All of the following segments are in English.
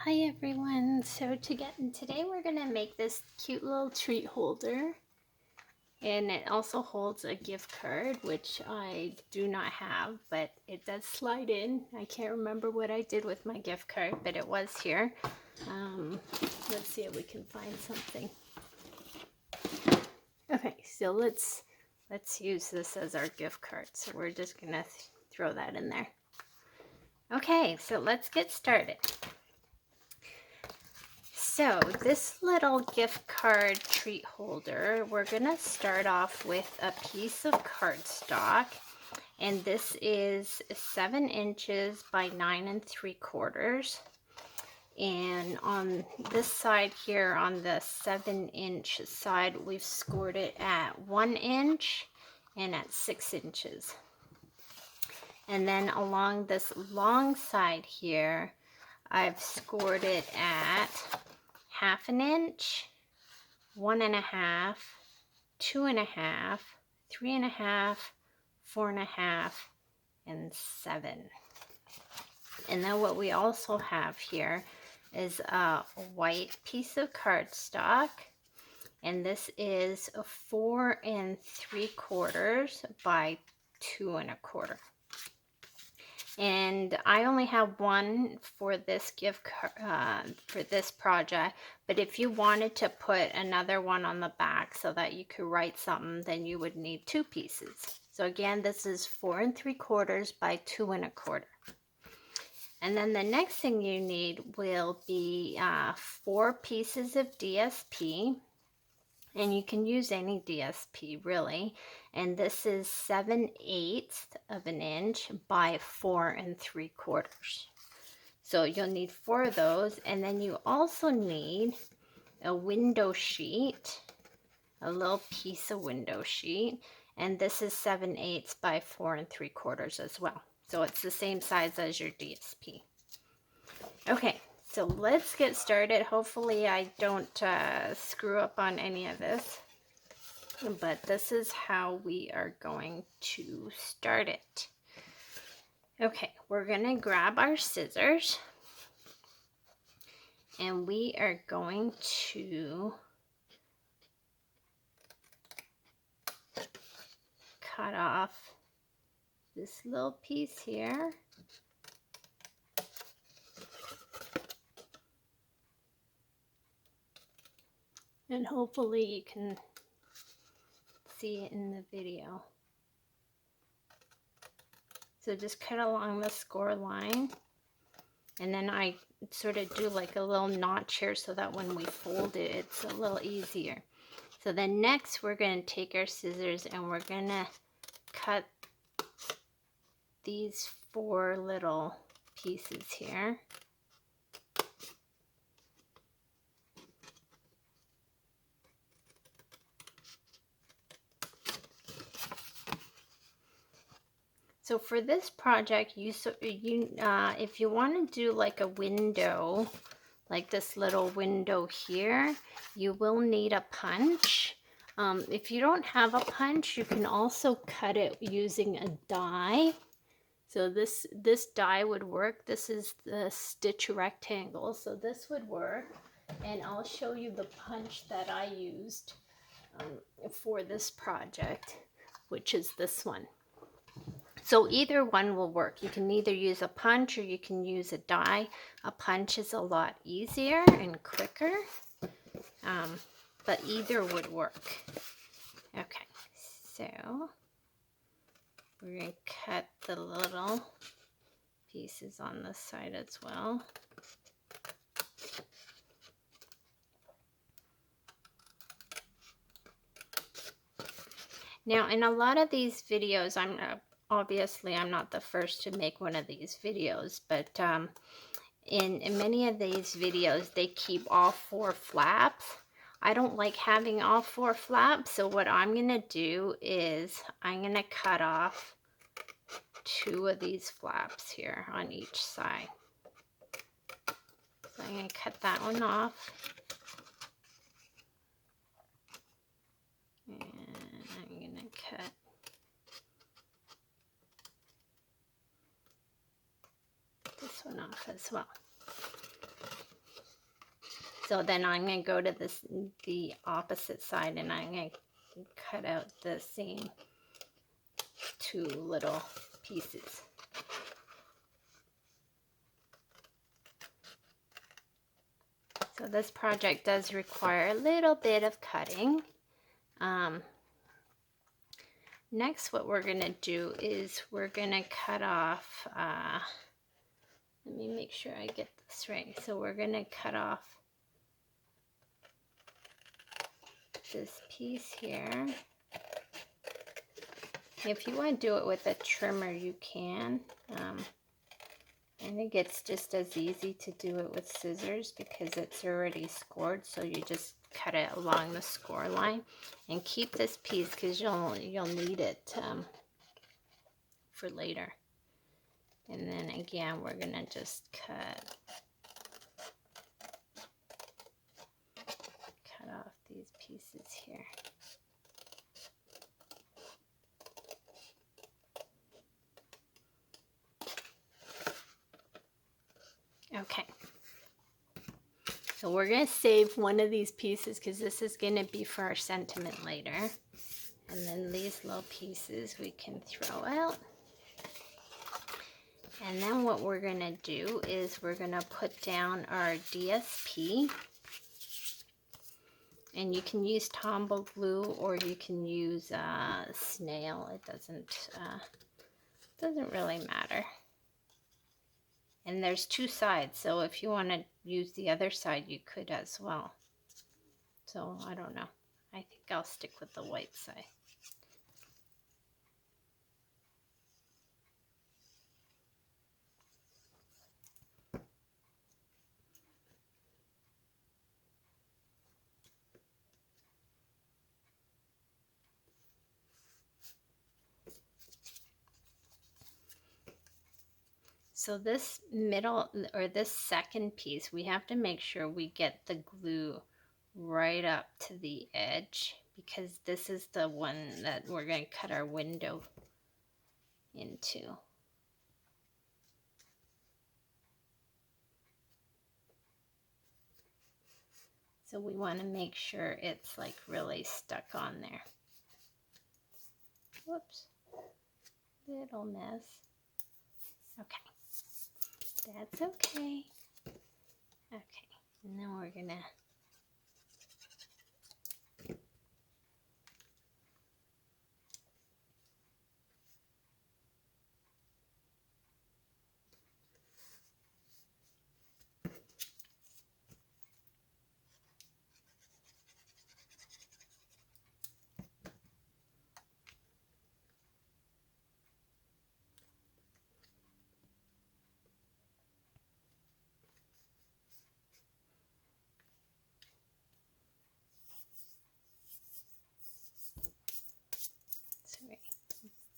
Hi everyone, today we're going to make this cute little treat holder, and it also holds a gift card, which I do not have, but it does slide in. I can't remember what I did with my gift card, but it was here. Let's see if we can find something. Okay, so let's use this as our gift card. So we're just going to throw that in there. Okay, so let's get started. So this little gift card treat holder, we're gonna start off with a piece of cardstock, and this is 7 inches by 9 3/4. And on this side here, on the 7-inch side, we've scored it at 1 inch and at 6 inches. And then along this long side here, I've scored it at 1/2 inch, 1 1/2, 2 1/2, 3 1/2, 4 1/2, and 7. And then what we also have here is a white piece of cardstock, and this is 4 3/4 by 2 1/4. And I only have one for this gift card, for this project, but if you wanted to put another one on the back so that you could write something, then you would need 2 pieces. So again, this is 4 3/4 by 2 1/4. And then the next thing you need will be 4 pieces of DSP. And you can use any DSP really, and this is 7/8 of an inch by 4 3/4. So you'll need 4 of those, and then you also need a window sheet, a little piece of window sheet, and this is 7/8 by 4 3/4 as well. So it's the same size as your DSP. Okay. So let's get started. Hopefully I don't screw up on any of this, but this is how we are going to start it. Okay, we're going to grab our scissors, and we are going to cut off this little piece here. And hopefully you can see it in the video. So just cut along the score line. And then I sort of do like a little notch here so that when we fold it, it's a little easier. So then next we're going to take our scissors and we're going to cut these 4 little pieces here. So for this project, if you want to do like a window, like this little window here, you will need a punch. If you don't have a punch, you can also cut it using a die. So this die would work. This is the stitch rectangle, so this would work. And I'll show you the punch that I used for this project, which is this one. So either one will work. You can either use a punch or you can use a die. A punch is a lot easier and quicker, but either would work. Okay, so we're going to cut the little pieces on this side as well. Now, in a lot of these videos, obviously I'm not the first to make one of these videos, but in many of these videos, they keep all 4 flaps. I don't like having all 4 flaps, so what I'm going to do is I'm going to cut off 2 of these flaps here on each side. So I'm going to cut that one off. And I'm going to cut this one off as well. So then I'm going to go to the opposite side, and I'm going to cut out the same 2 little pieces. So this project does require a little bit of cutting. Next, what we're going to do is we're going to cut off, let me make sure I get this right. So we're going to cut off this piece here. If you want to do it with a trimmer, you can. I think it's just as easy to do it with scissors because it's already scored, so you just cut it along the score line. And keep this piece because you'll need it for later. And then again, we're gonna just cut off these pieces here. Okay. So we're going to save one of these pieces because this is going to be for our sentiment later. And then these little pieces we can throw out. And then what we're going to do is we're going to put down our DSP. And you can use Tombow glue or you can use snail. It doesn't really matter. And there's 2 sides, so if you want to use the other side, you could as well. So I don't know. I think I'll stick with the white side. So this middle, or this second piece, we have to make sure we get the glue right up to the edge because this is the one that we're going to cut our window into. So we want to make sure it's like really stuck on there. Whoops, little mess. Okay. That's okay. Okay, and then we're gonna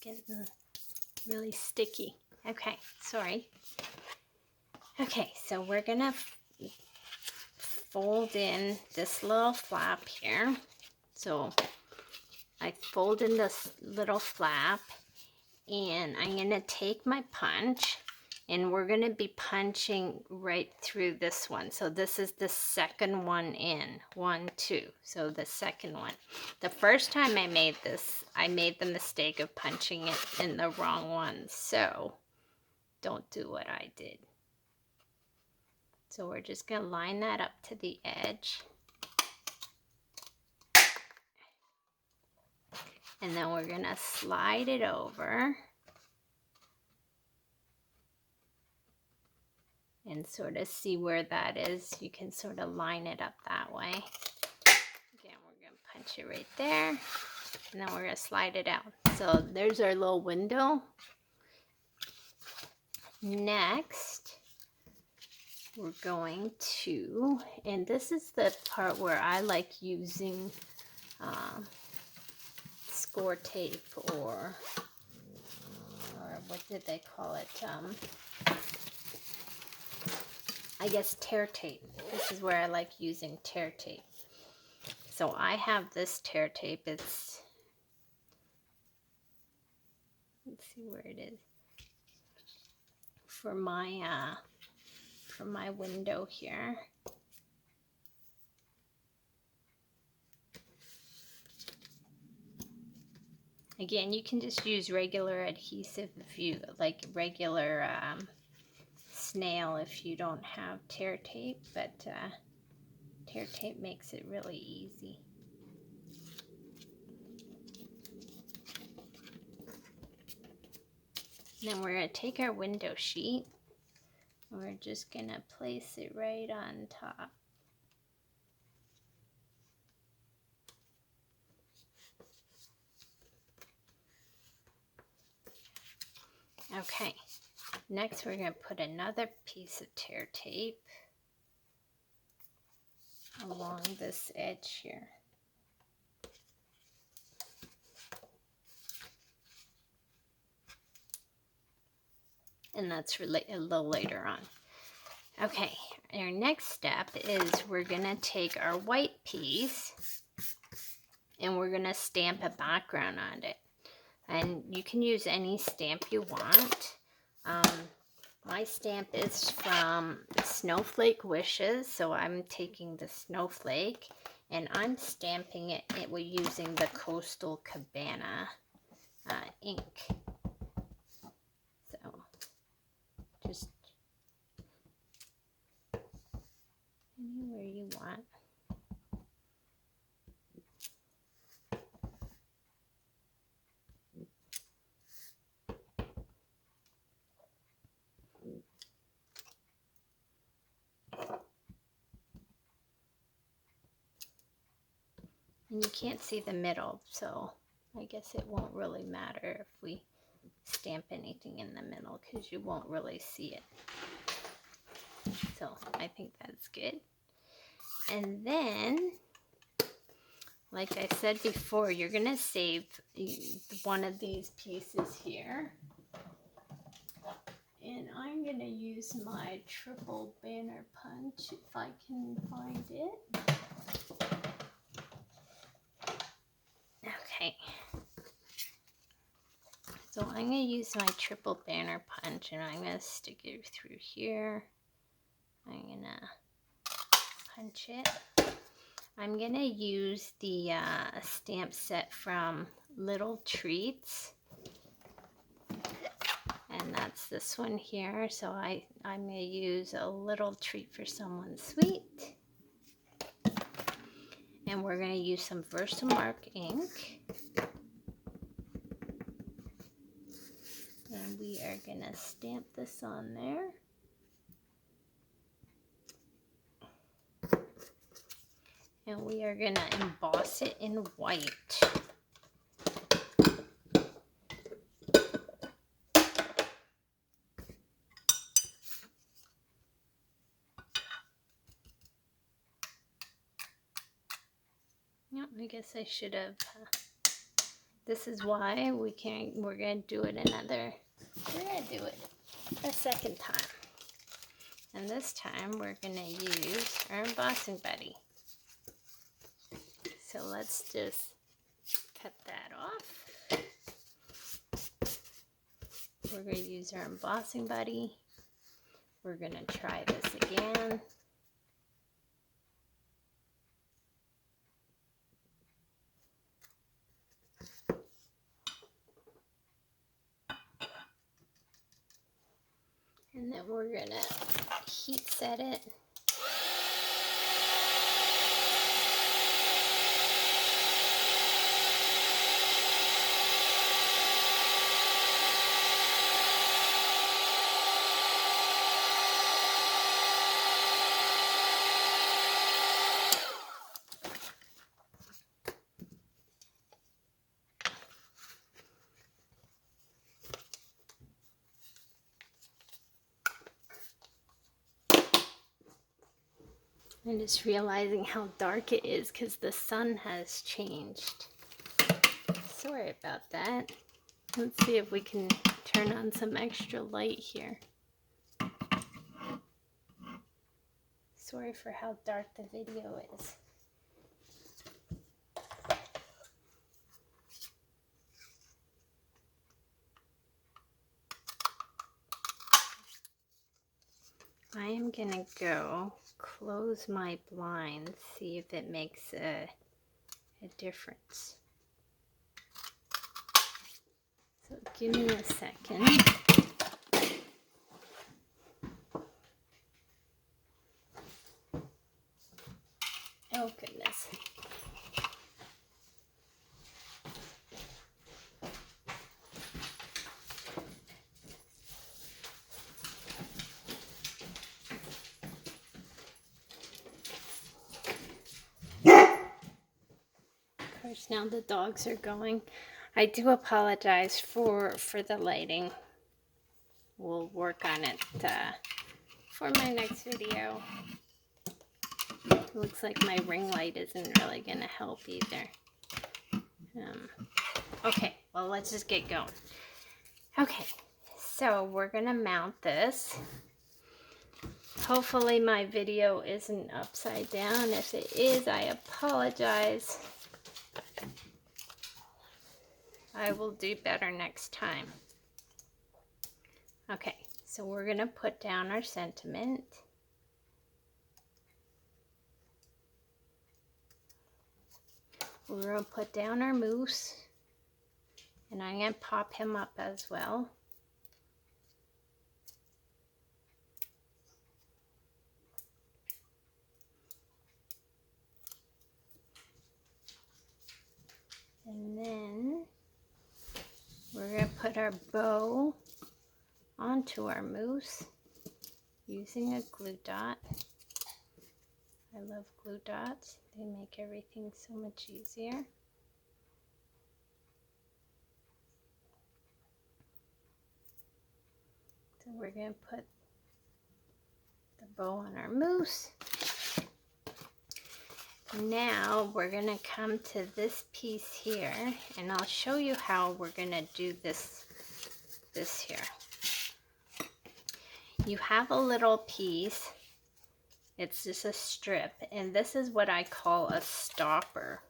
getting really sticky. Okay, sorry. Okay, so we're gonna fold in this little flap here. So I fold in this little flap and I'm gonna take my punch and we're gonna be punching right through this one. So this is the second one in, 1, 2. So the second one. The first time I made this, I made the mistake of punching it in the wrong one. So don't do what I did. So we're just gonna line that up to the edge. And then we're gonna slide it over. And sort of see where that is. You can sort of line it up that way. Again, we're going to punch it right there. And then we're going to slide it out. So there's our little window. Next, we're going to, and this is the part where I like using score tape or what did they call it? I guess tear tape. This is where I like using tear tape. So I have this tear tape. It's, let's see where it is. For my window here. Again, you can just use regular adhesive if you like regular snail if you don't have tear tape, but tear tape makes it really easy. Then we're going to take our window sheet and we're just going to place it right on top. Okay, next we're going to put another piece of tear tape along this edge here. And that's a little later on. Okay, our next step is we're going to take our white piece and we're going to stamp a background on it. And you can use any stamp you want. My stamp is from Snowflake Wishes, so I'm taking the snowflake and I'm stamping it using the Coastal Cabana ink. So just anywhere you want. And you can't see the middle, so I guess it won't really matter if we stamp anything in the middle because you won't really see it. So I think that's good. And then, like I said before, you're going to save one of these pieces here. And I'm going to use my triple banner punch if I can find it. Okay. So I'm going to use my triple banner punch and I'm going to stick it through here. I'm going to punch it. I'm going to use the stamp set from Little Treats. And that's this one here. So I'm going to use a little treat for someone sweet. And we're going to use some Versamark ink. And we are going to stamp this on there. And we are going to emboss it in white. Yep, I guess I should have. This is why we're going to do it a second time. And this time we're going to use our embossing buddy. So let's just cut that off. We're going to use our embossing buddy. We're going to try this again. And then we're going to heat set it. I'm just realizing how dark it is because the sun has changed. Sorry about that. Let's see if we can turn on some extra light here. Sorry for how dark the video is. I am gonna go close my blinds, see if it makes a difference. So give me a second. Oh goodness. Of course, now the dogs are going. I do apologize for the lighting. We'll work on it for my next video. It looks like my ring light isn't really going to help either. Okay, well, let's just get going. Okay, so we're going to mount this. Hopefully my video isn't upside down. If it is, I apologize. I will do better next time. Okay, so we're going to put down our sentiment. We're going to put down our moose. And I'm going to pop him up as well. And then we're going to put our bow onto our moose using a glue dot. I love glue dots. They make everything so much easier. So we're going to put the bow on our moose. Now we're going to come to this piece here, and I'll show you how we're going to do this here. You have a little piece. It's just a strip, and this is what I call a stopper.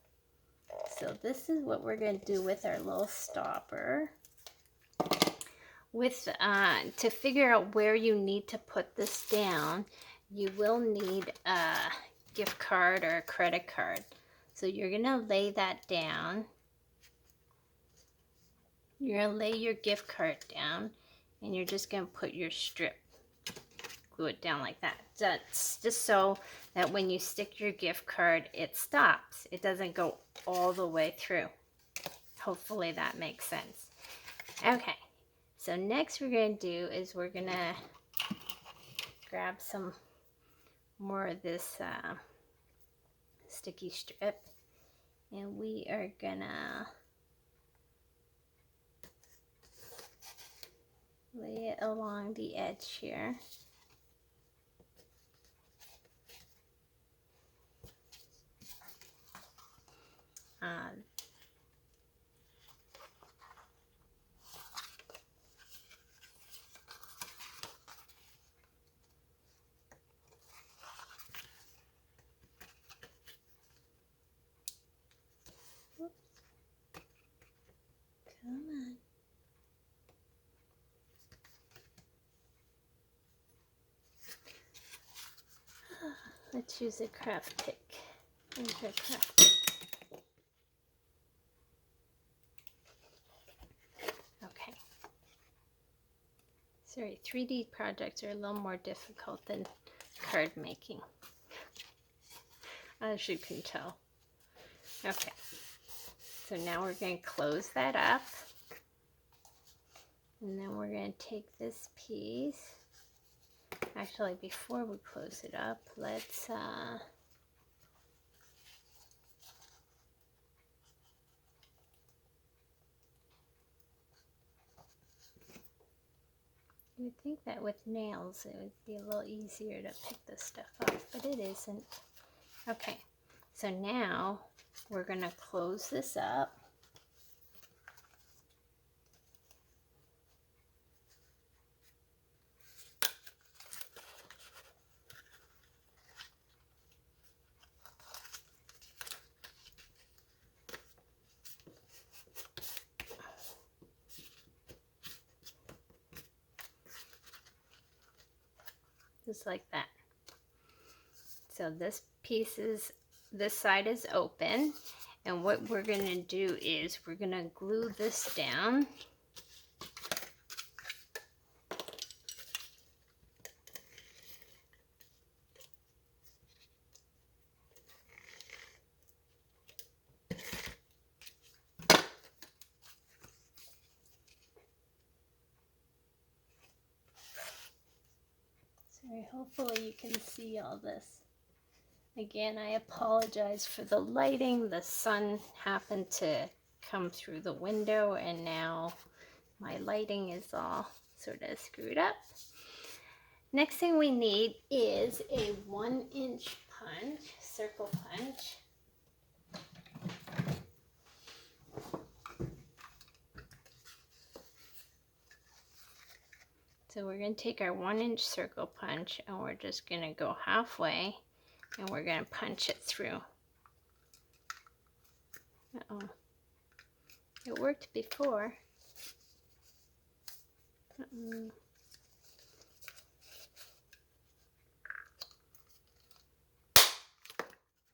So this is what we're going to do with our little stopper. To figure out where you need to put this down, you will need a gift card or a credit card. So you're going to lay that down. You're going to lay your gift card down, and you're just going to put your strip, glue it down like that. That's just so that when you stick your gift card, it stops. It doesn't go all the way through. Hopefully that makes sense. Okay. So next we're going to do is we're going to grab some more of this sticky strip, and we are going to lay it along the edge here. Come on. Let's use a craft pick. Here's our craft pick. Okay. Sorry, 3D projects are a little more difficult than card making, as you can tell. Okay. So now we're going to close that up. And then we're going to take this piece. Actually, before we close it up, let's you would think that with nails it would be a little easier to pick this stuff up, but it isn't. Okay, so now we're going to close this up. Just like that. So this side is open, and what we're going to do is we're going to glue this down Alright, hopefully you can see all this. Again, I apologize for the lighting. The sun happened to come through the window and now my lighting is all sort of screwed up. Next thing we need is a 1-inch punch, circle punch. So we're going to take our 1-inch circle punch and we're just going to go halfway and we're going to punch it through. Uh-oh. It worked before.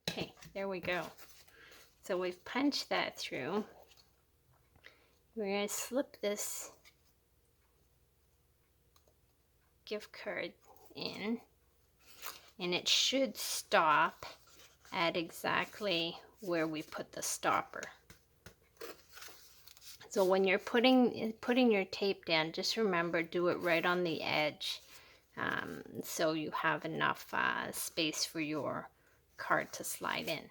Okay, there we go. So we've punched that through. We're going to slip this gift card in, and it should stop at exactly where we put the stopper. So when you're putting your tape down, just remember, do it right on the edge, so you have enough space for your card to slide in.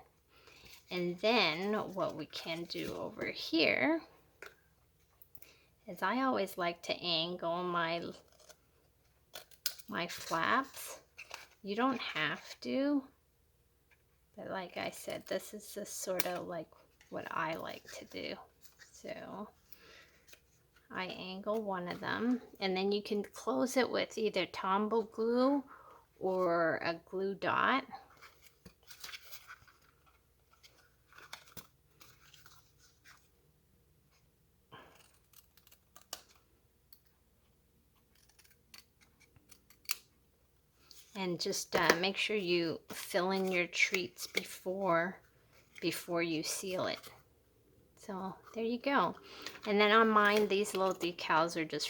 And then what we can do over here is I always like to angle my flaps. You don't have to, but like I said, this is just sort of like what I like to do. So I angle one of them, and then you can close it with either Tombow glue or a glue dot. And just make sure you fill in your treats before you seal it. So there you go. And then on mine, these little decals are just